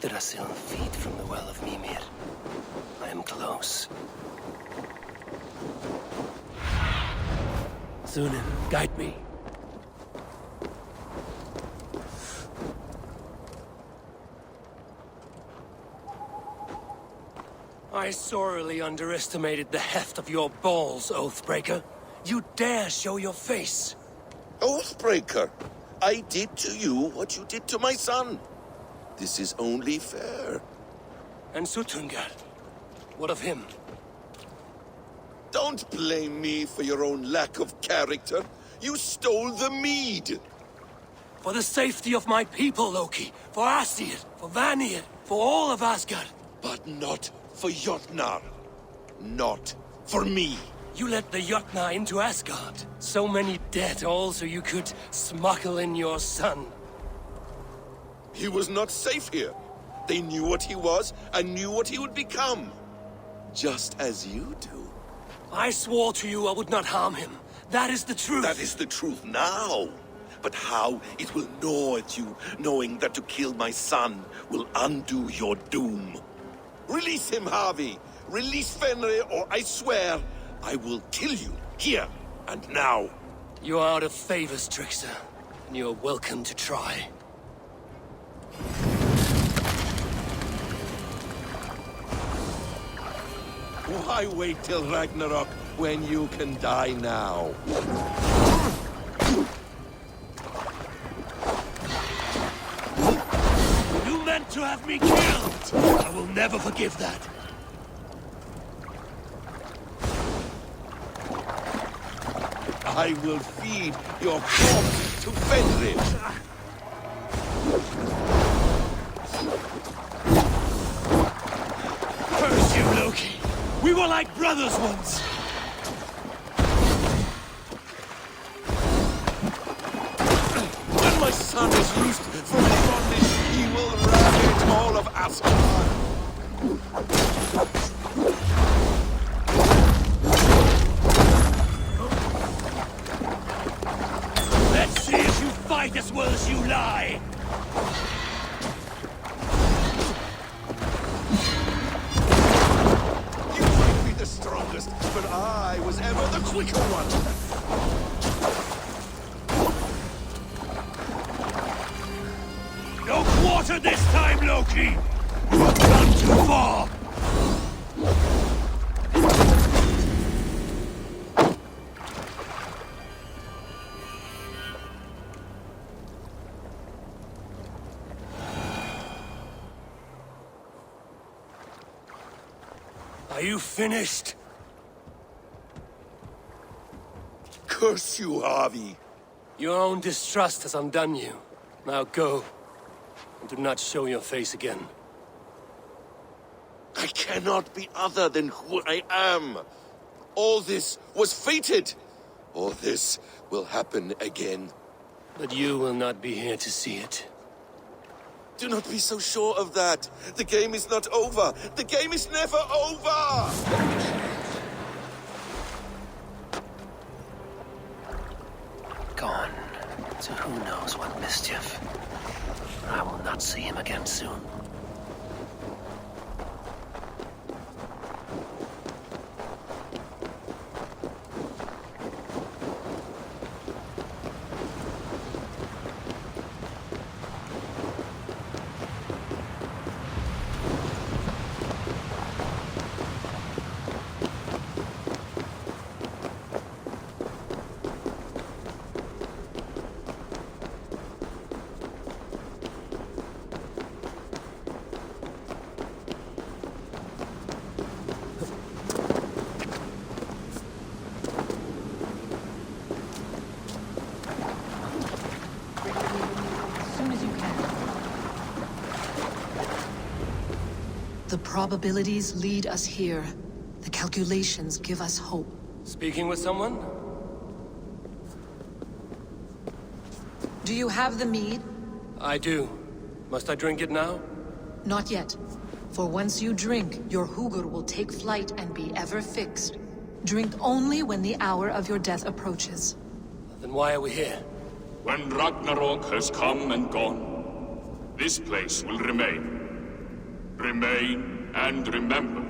Yggdrasil feed from the well of Mimir. I am close. Sunan, guide me. I sorely underestimated the heft of your balls, Oathbreaker. You dare show your face? Oathbreaker, I did to you what you did to my son. This is only fair. And Sutungar? What of him? Don't blame me for your own lack of character. You stole the mead. For the safety of my people, Loki. For Aesir, for Vanir, for all of Asgard. But not for Jotnar. Not for me. You let the Jotnar into Asgard. So many dead, all so you could smuggle in your son. He was not safe here. They knew what he was and knew what he would become. Just as you do. I swore to you I would not harm him. That is the truth. That is the truth now. But how it will gnaw at you, knowing that to kill my son will undo your doom. Release him, Harvey. Release Fenrir, or I swear, I will kill you, here and now. You are out of favors, Trickster. And you are welcome to try. Why wait till Ragnarok when you can die now? You meant to have me killed! I will never forgive that. I will feed your corpse to Fenrir. Curse you, Loki! We were like brothers once! When my son is loosed from his bondage, he will ravage all of Asgard. Let's see if you fight as well as you lie! You might be the strongest, but I was ever the quicker one. No quarter this time, Loki! You have gone too far! Are you finished? Curse you, Harvey. Your own distrust has undone you. Now go. And do not show your face again. I cannot be other than who I am. All this was fated. All this will happen again. But you will not be here to see it. Do not be so sure of that. The game is not over. The game is never over! Gone to who knows what mischief. I will not see him again soon. The probabilities lead us here. The calculations give us hope. Speaking with someone? Do you have the mead? I do. Must I drink it now? Not yet. For once you drink, your Hugur will take flight and be ever fixed. Drink only when the hour of your death approaches. Then why are we here? When Ragnarok has come and gone, this place will remain. Remain and remember.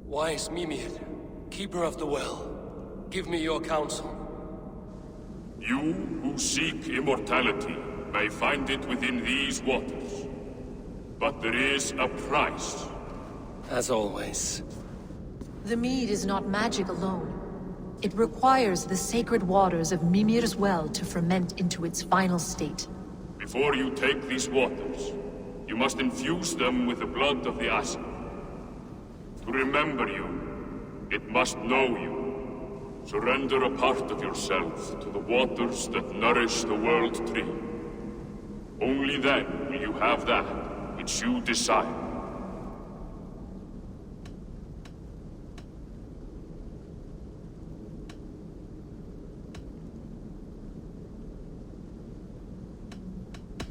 Wise Mimir, keeper of the well, give me your counsel. You who seek immortality may find it within these waters. But there is a price. As always. The mead is not magic alone. It requires the sacred waters of Mimir's well to ferment into its final state. Before you take these waters, you must infuse them with the blood of the Asa. To remember you, it must know you. Surrender a part of yourself to the waters that nourish the World Tree. Only then will you have that which you desire.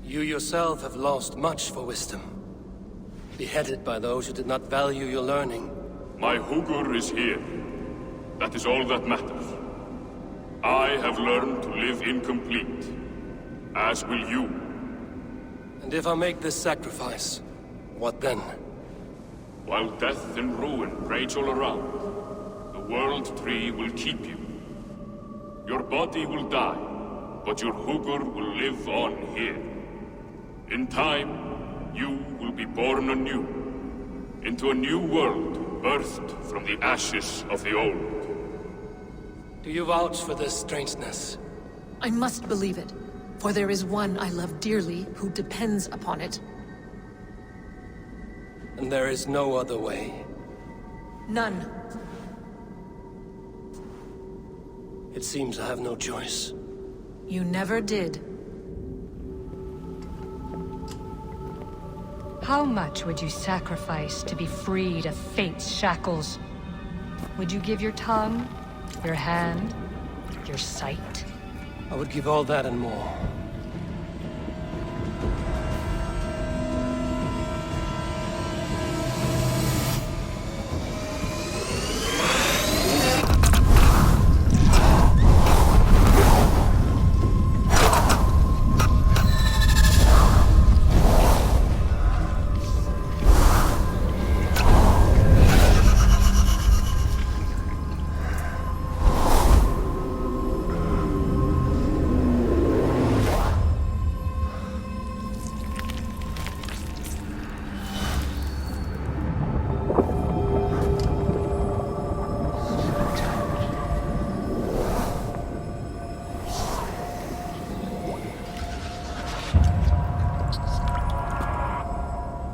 You yourself have lost much for wisdom. Beheaded by those who did not value your learning. My Hugur is here. That is all that matters. I have learned to live incomplete, as will you. And if I make this sacrifice, what then? While death and ruin rage all around, the World Tree will keep you. Your body will die, but your Hugur will live on here. In time, you will be born anew, into a new world birthed from the ashes of the old. Do you vouch for this strangeness? I must believe it, for there is one I love dearly who depends upon it. And there is no other way. None. It seems I have no choice. You never did. How much would you sacrifice to be freed of fate's shackles? Would you give your tongue, your hand, your sight? I would give all that and more.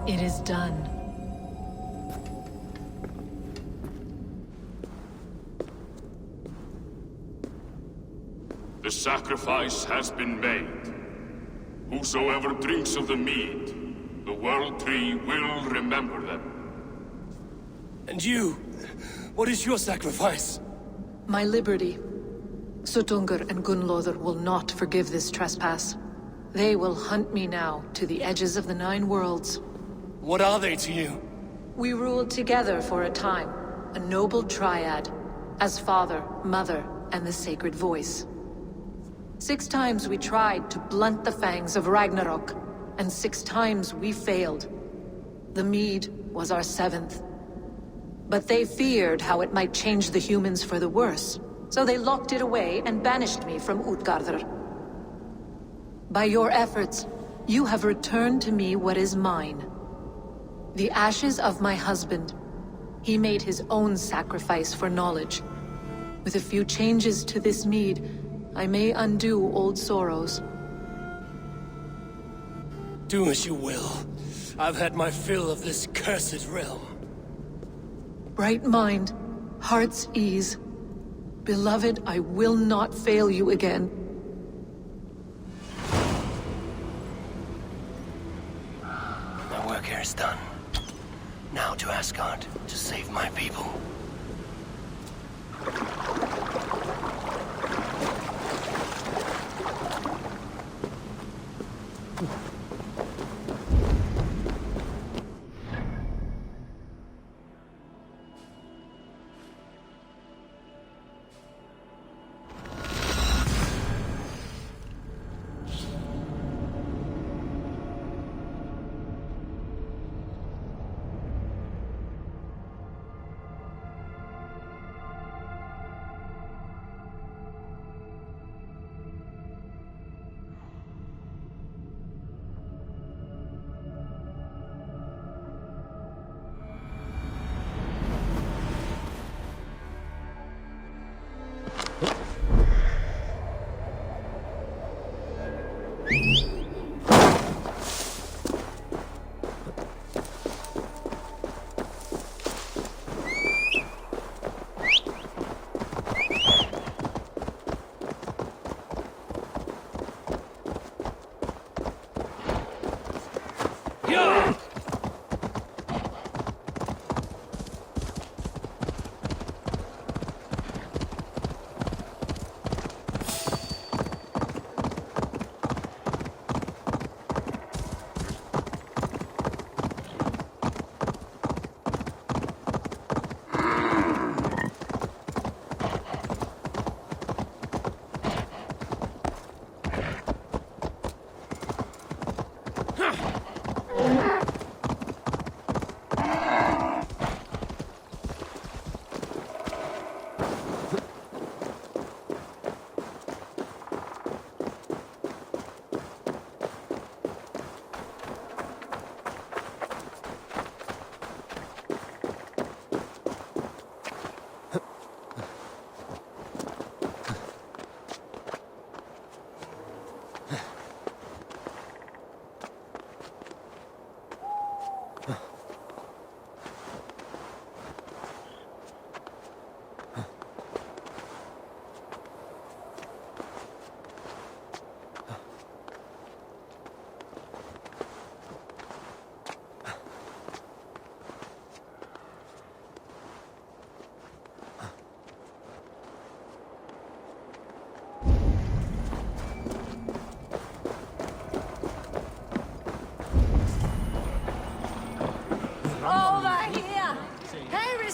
It is done. The sacrifice has been made. Whosoever drinks of the mead, the World Tree will remember them. And you? What is your sacrifice? My liberty. Sutungur and Gunlother will not forgive this trespass. They will hunt me now to the edges of the Nine Worlds. What are they to you? We ruled together for a time, a noble triad, as father, mother, and the sacred voice. 6 times we tried to blunt the fangs of Ragnarok, and 6 times we failed. The mead was our 7th. But they feared how it might change the humans for the worse, so they locked it away and banished me from Utgardr. By your efforts, you have returned to me what is mine. The ashes of my husband. He made his own sacrifice for knowledge. With a few changes to this mead, I may undo old sorrows. Do as you will. I've had my fill of this cursed realm. Bright mind, heart's ease. Beloved, I will not fail you again. My work here is done. Now to Asgard to save my people.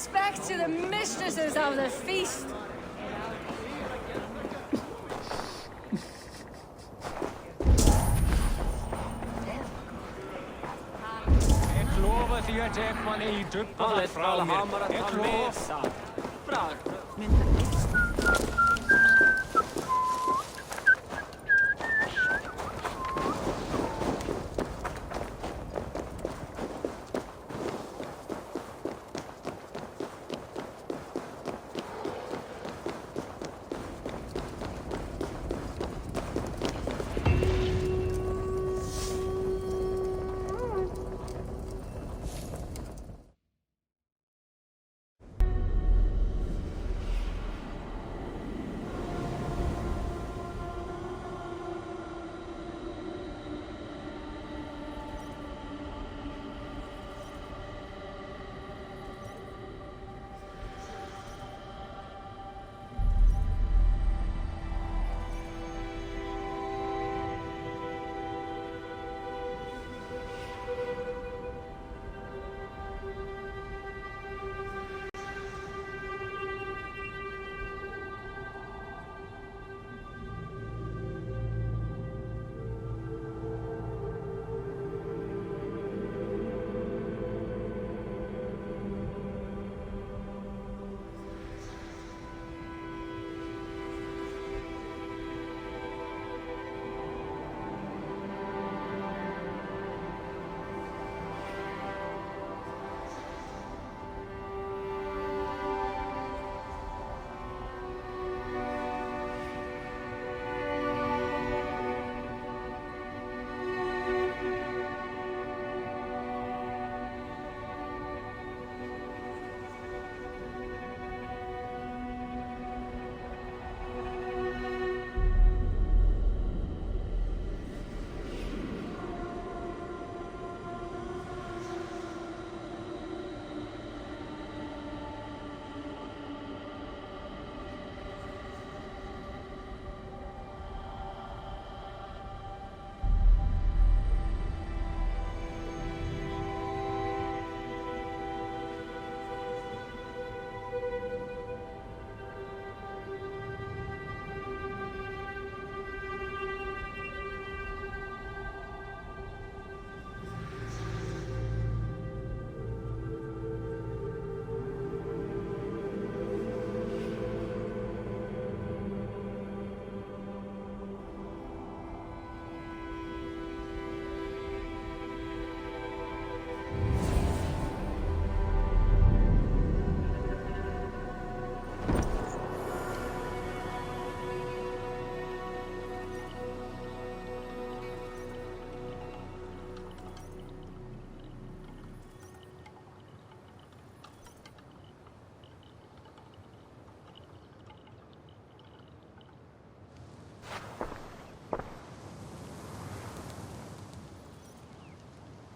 respect to the mistresses of the feast. Lofa því að tek mann í dubba frá mér. Ég lofa.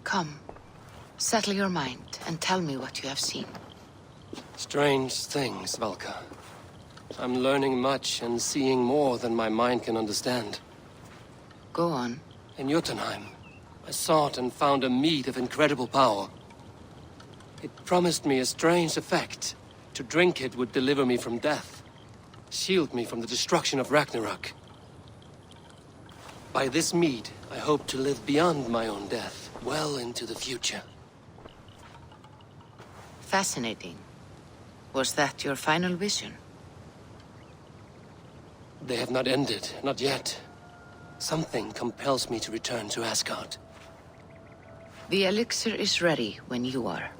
Come, settle your mind and tell me what you have seen. Strange things, Valka. I'm learning much and seeing more than my mind can understand. Go on. In Jotunheim, I sought and found a mead of incredible power. It promised me a strange effect. To drink it would deliver me from death, shield me from the destruction of Ragnarok. By this mead, I hope to live beyond my own death, well into the future. Fascinating. Was that your final vision? They have not ended, not yet. Something compels me to return to Asgard. The elixir is ready when you are.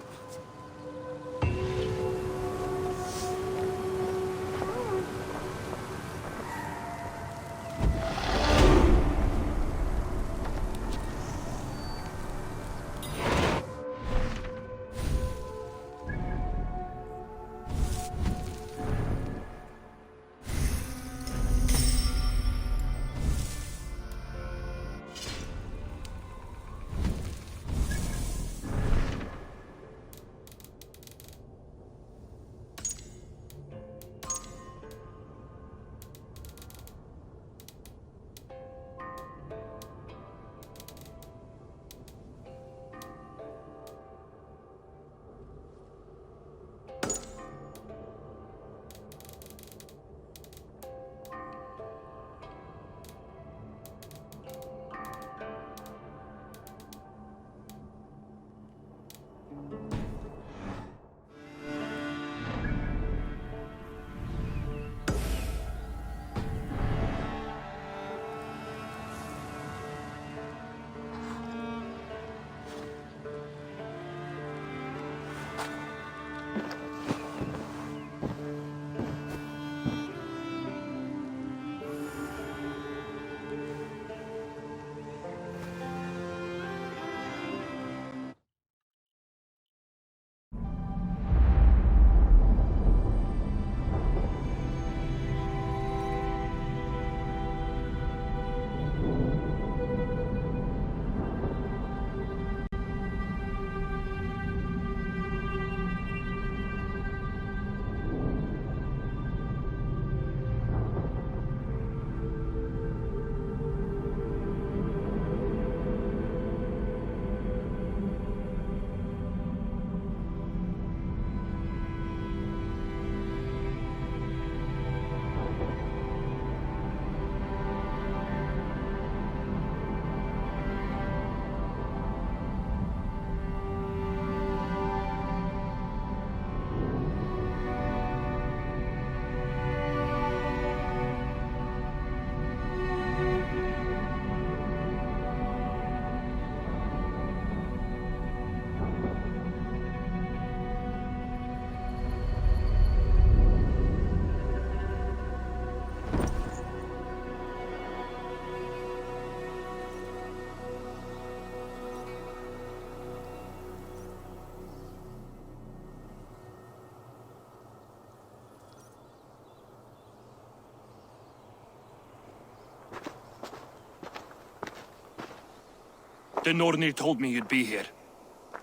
The Nornir told me you'd be here.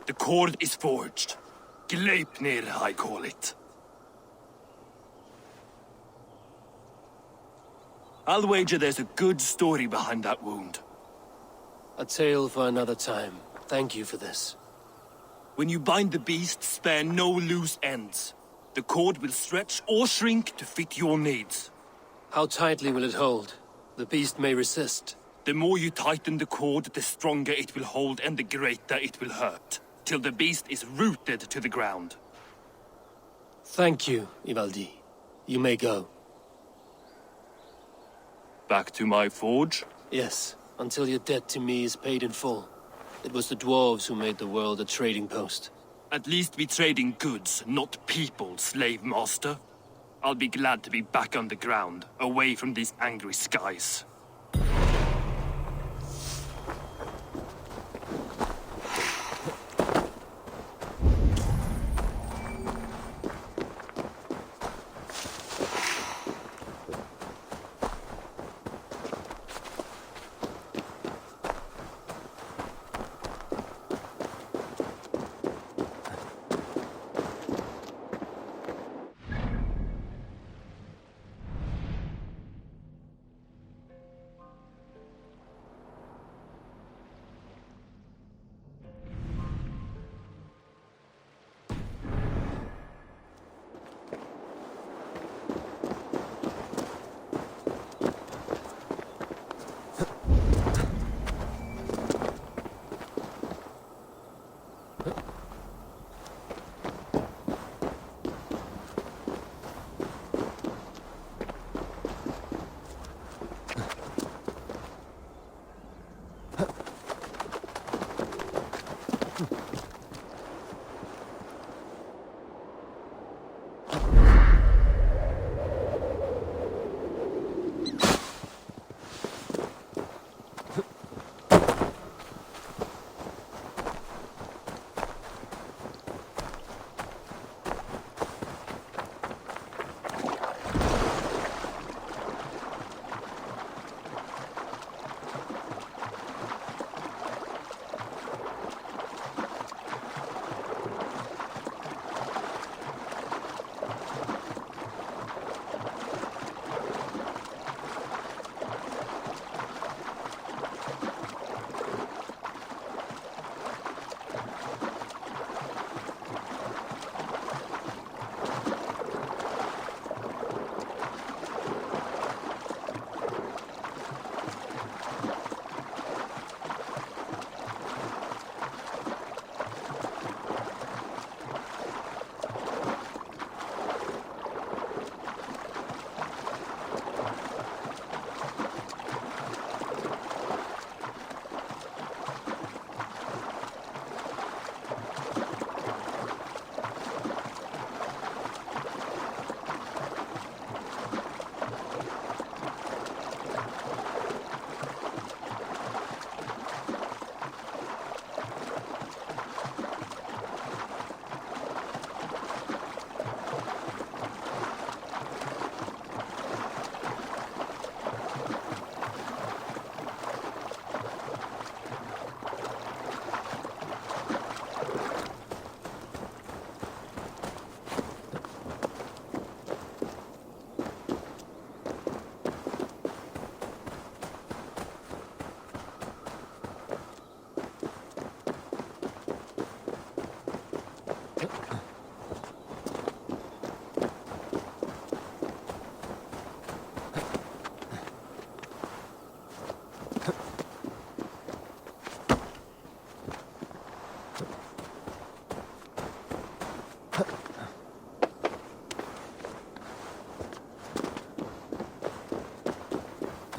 The cord is forged. Gleipnir, I call it. I'll wager there's a good story behind that wound. A tale for another time. Thank you for this. When you bind the beast, spare no loose ends. The cord will stretch or shrink to fit your needs. How tightly will it hold? The beast may resist. The more you tighten the cord, the stronger it will hold and the greater it will hurt. Till the beast is rooted to the ground. Thank you, Ivaldi. You may go. Back to my forge? Yes, until your debt to me is paid in full. It was the dwarves who made the world a trading post. At least be trading goods, not people, slave master. I'll be glad to be back underground, away from these angry skies.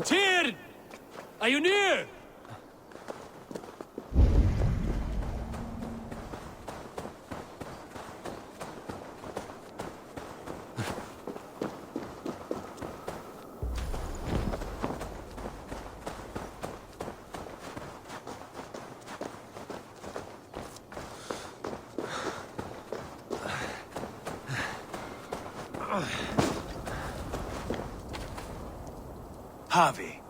Tyr! Are you near? Harvey,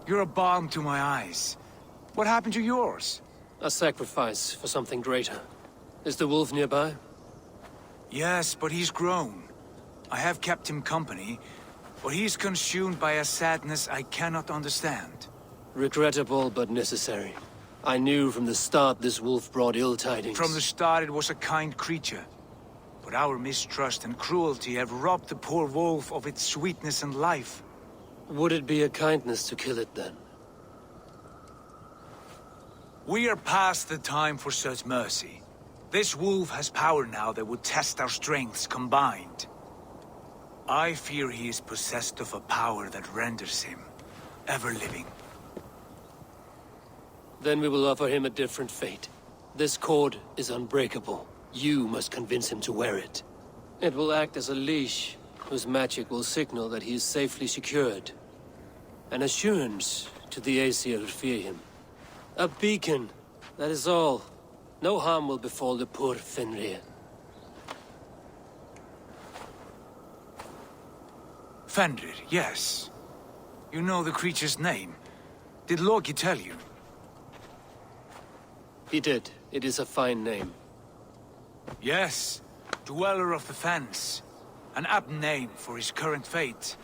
you're a balm to my eyes. What happened to yours? A sacrifice for something greater. Is the wolf nearby? Yes, but he's grown. I have kept him company, but he's consumed by a sadness I cannot understand. Regrettable, but necessary. I knew from the start this wolf brought ill tidings. From the start it was a kind creature. But our mistrust and cruelty have robbed the poor wolf of its sweetness and life. Would it be a kindness to kill it then? We are past the time for such mercy. This wolf has power now that would test our strengths combined. I fear he is possessed of a power that renders him ever-living. Then we will offer him a different fate. This cord is unbreakable. You must convince him to wear it. It will act as a leash, whose magic will signal that he is safely secured. An assurance to the Aesir who fear him. A beacon, that is all. No harm will befall the poor Fenrir. Fenrir, yes. You know the creature's name. Did Loki tell you? He did. It is a fine name. Yes. Dweller of the Fens. An apt name for his current fate.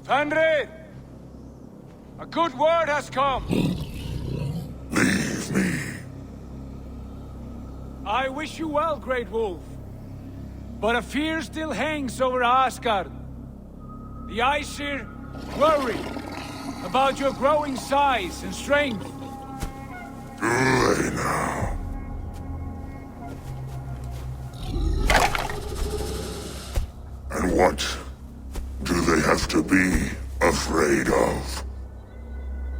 Fenrir! A good word has come! Leave me. I wish you well, Great Wolf. But a fear still hangs over Asgard. The Aesir worry about your growing size and strength. Do they now? And what do they have to be afraid of?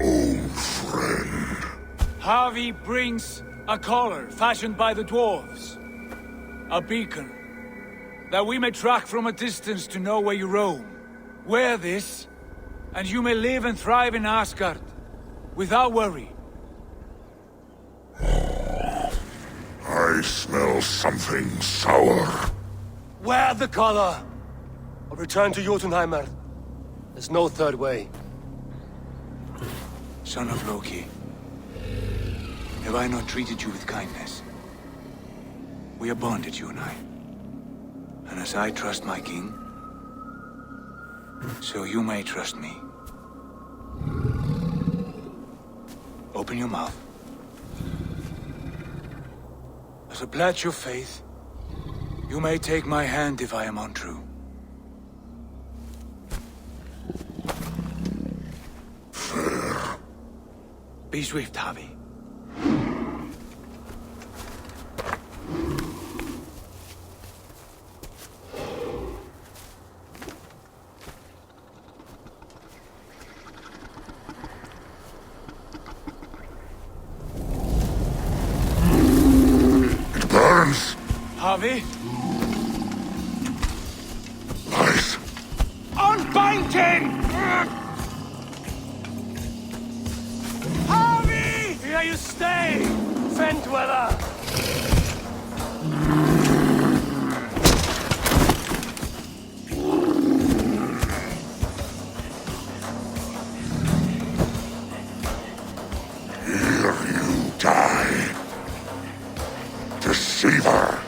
Old friend. Harvey brings a collar fashioned by the dwarves. A beacon. That we may track from a distance to know where you roam. Wear this, and you may live and thrive in Asgard, without worry. I smell something sour. Wear the collar! Or return to Jotunheimer. There's no third way. Son of Loki, have I not treated you with kindness? We are bonded, you and I. And as I trust my king, so you may trust me. Open your mouth. As a pledge of faith, you may take my hand if I am untrue. Fair. Be swift, Harvey. It burns. Harvey? Lies. Unbind him! Harvey! Here you stay, Fen Dweller! Here you die. Deceiver.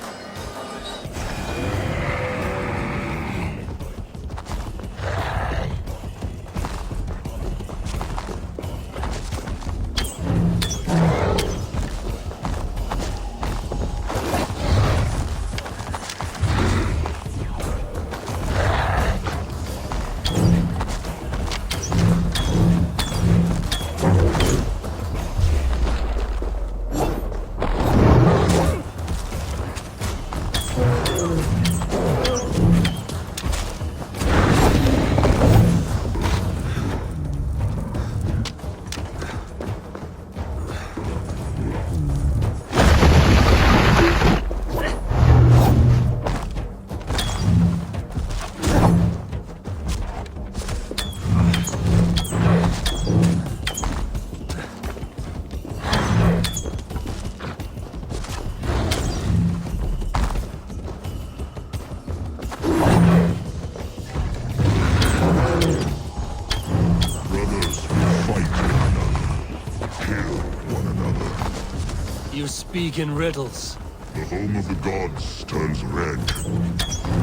You speak in riddles. The home of the gods turns red.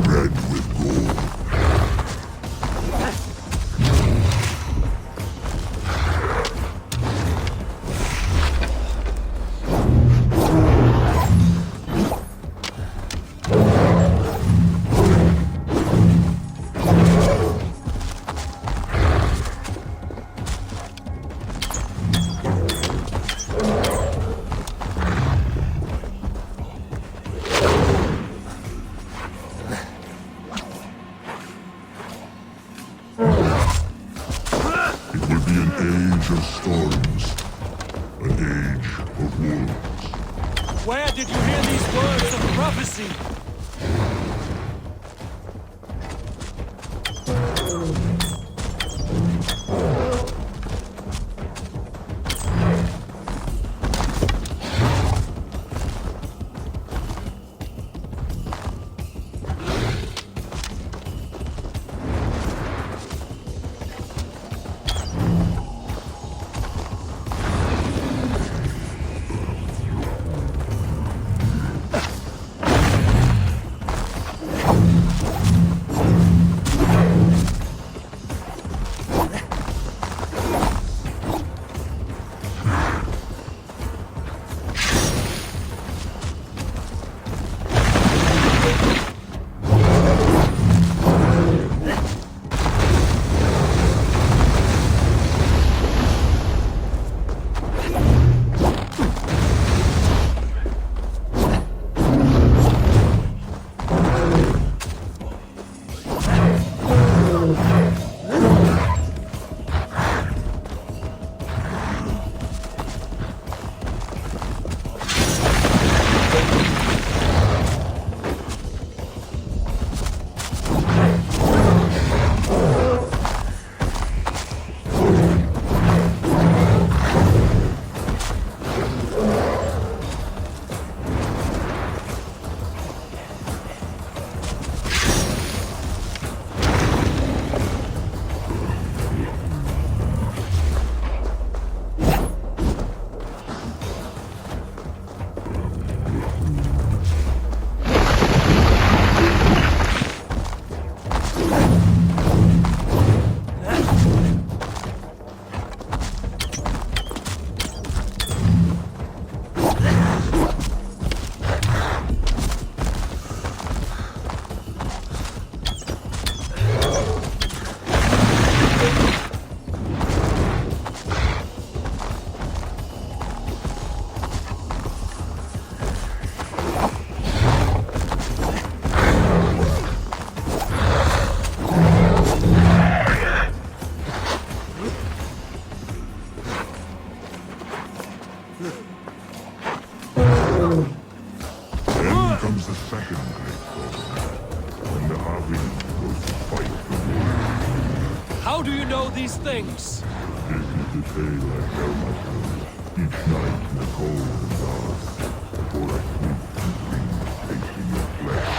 Red with gold. Age of storms. An age of wolves. Where did you hear these words of prophecy? Then comes the second great call, when the Harvey goes to fight the war. How do you know these things? This is the tale I tell myself each night in the cold and dark, before I sleep and dream tasting your flesh.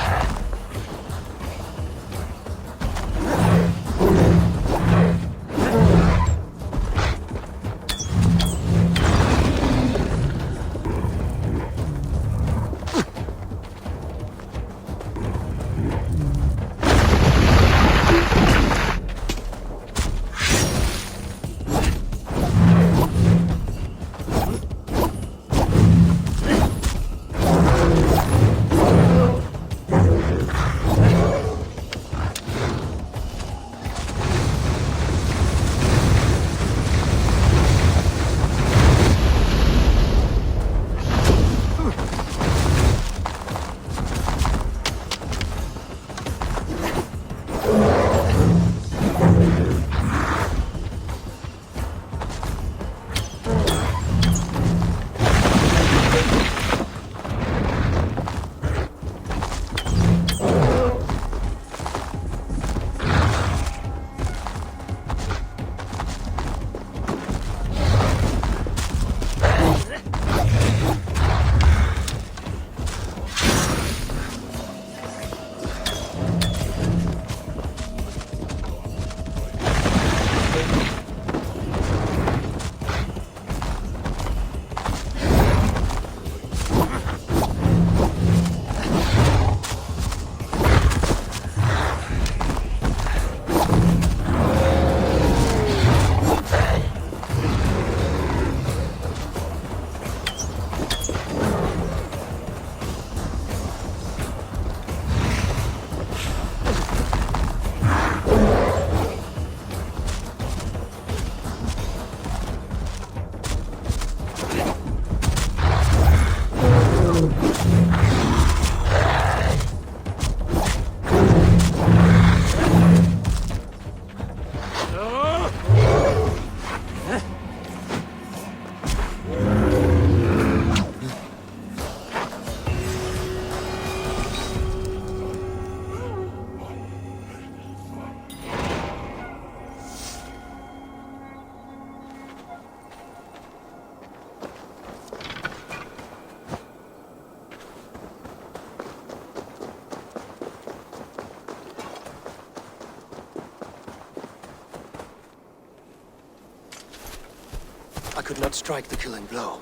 I could not strike the killing blow.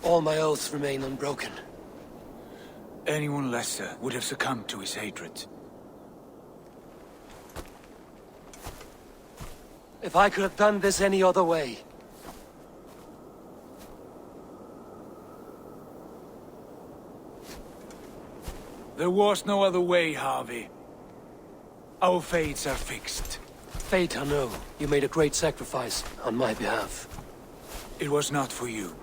All my oaths remain unbroken. Anyone lesser would have succumbed to his hatred. If I could have done this any other way... There was no other way, Harvey. Our fates are fixed. Fate, I know. You made a great sacrifice on my behalf. It was not for you.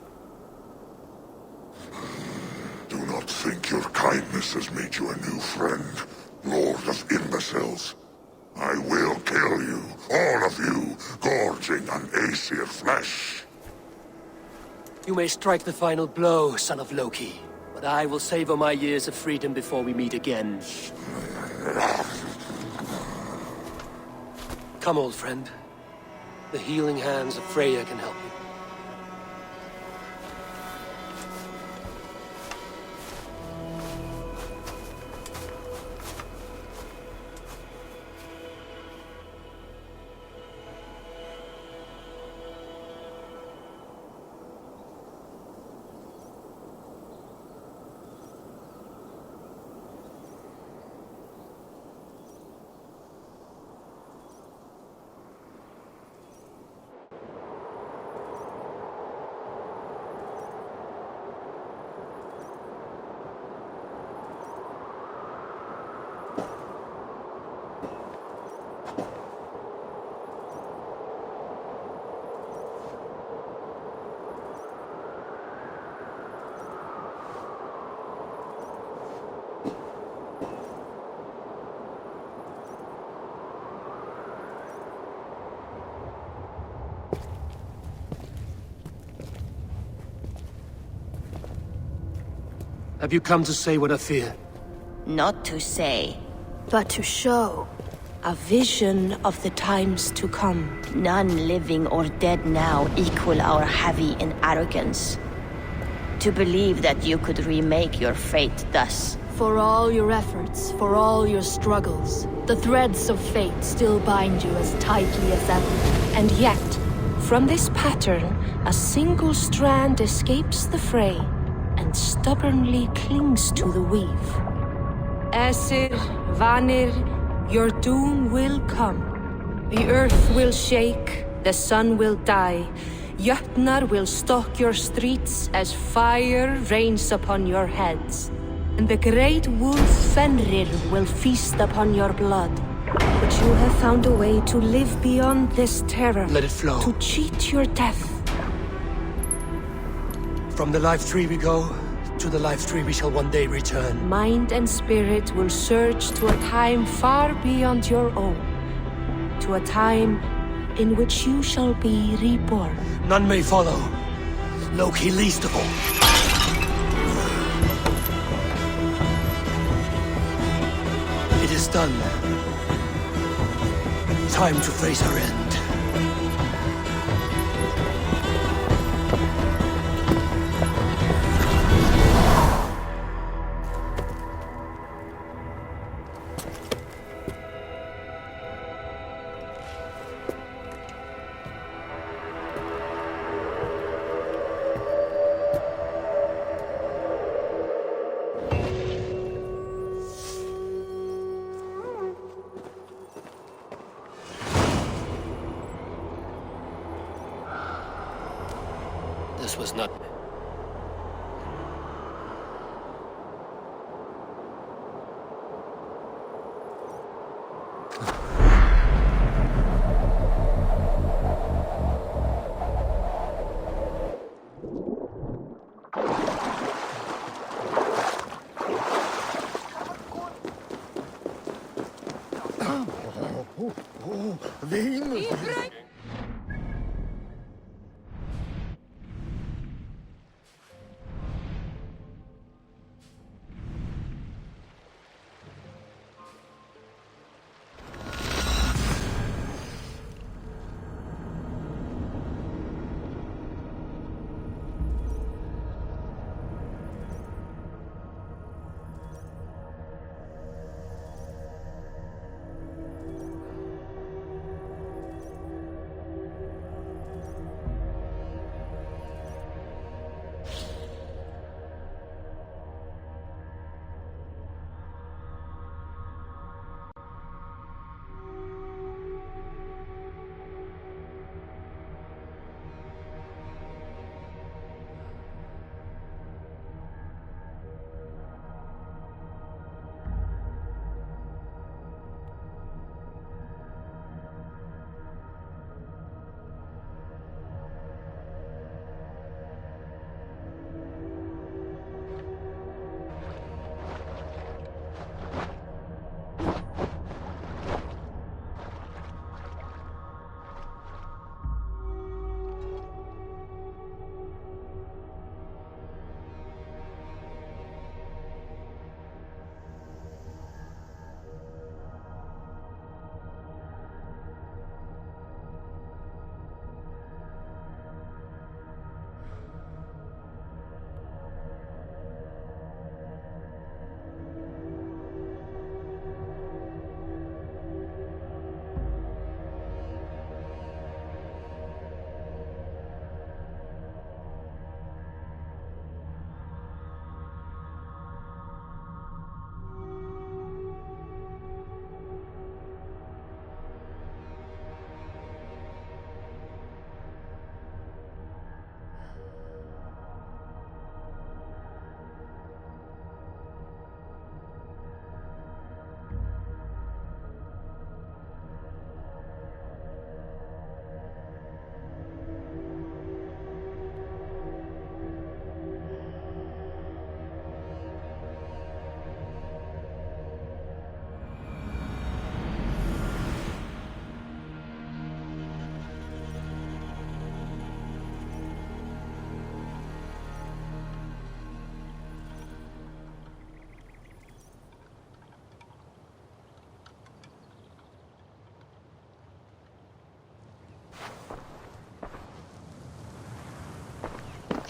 Do not think your kindness has made you a new friend, Lord of Imbeciles. I will kill you, all of you, gorging on Aesir flesh. You may strike the final blow, son of Loki, but I will savor my years of freedom before we meet again. Come, old friend. The healing hands of Freya can help you. Have you come to say what I fear? Not to say, but to show a vision of the times to come. None living or dead now equal our heavy in arrogance. To believe that you could remake your fate thus. For all your efforts, for all your struggles, the threads of fate still bind you as tightly as ever. And yet, from this pattern, a single strand escapes the fray and stubbornly clings to the weave. Aesir, Vanir, your doom will come. The earth will shake, the sun will die. Jötnar will stalk your streets as fire rains upon your heads. And the great wolf Fenrir will feast upon your blood. But you have found a way to live beyond this terror. Let it flow. To cheat your death. From the life tree we go, to the life tree we shall one day return. Mind and spirit will surge to a time far beyond your own. To a time in which you shall be reborn. None may follow. Loki least of all. It is done. Time to face our end. This was not... Venus! いいフライ Venus! いいフライ Venus! いいフライ Venus!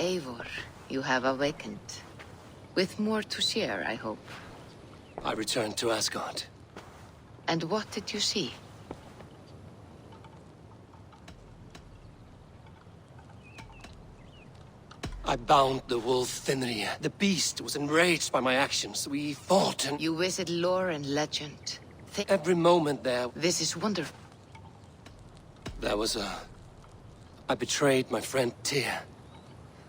Eivor, you have awakened. With more to share, I hope. I returned to Asgard. And what did you see? I bound the wolf Fenrir. The beast was enraged by my actions. We fought and... You visit lore and legend. Every moment there... This is wonderful. There was I betrayed my friend Tyr.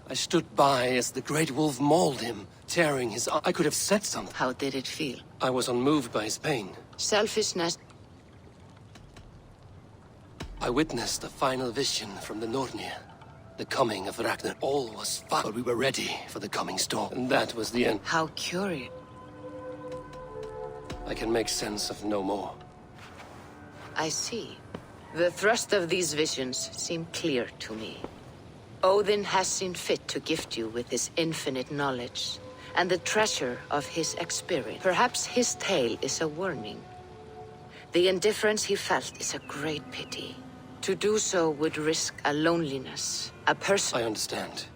I stood by as the great wolf mauled him, tearing his eye. I could have said something. How did it feel? I was unmoved by his pain. Selfishness. I witnessed the final vision from the Nornir. The coming of Ragnar. All was fine, but we were ready for the coming storm. And that was the end. How curious. I can make sense of no more. I see. The thrust of these visions seem clear to me. Odin has seen fit to gift you with his infinite knowledge, and the treasure of his experience. Perhaps his tale is a warning. The indifference he felt is a great pity. To do so would risk a loneliness, a person... I understand.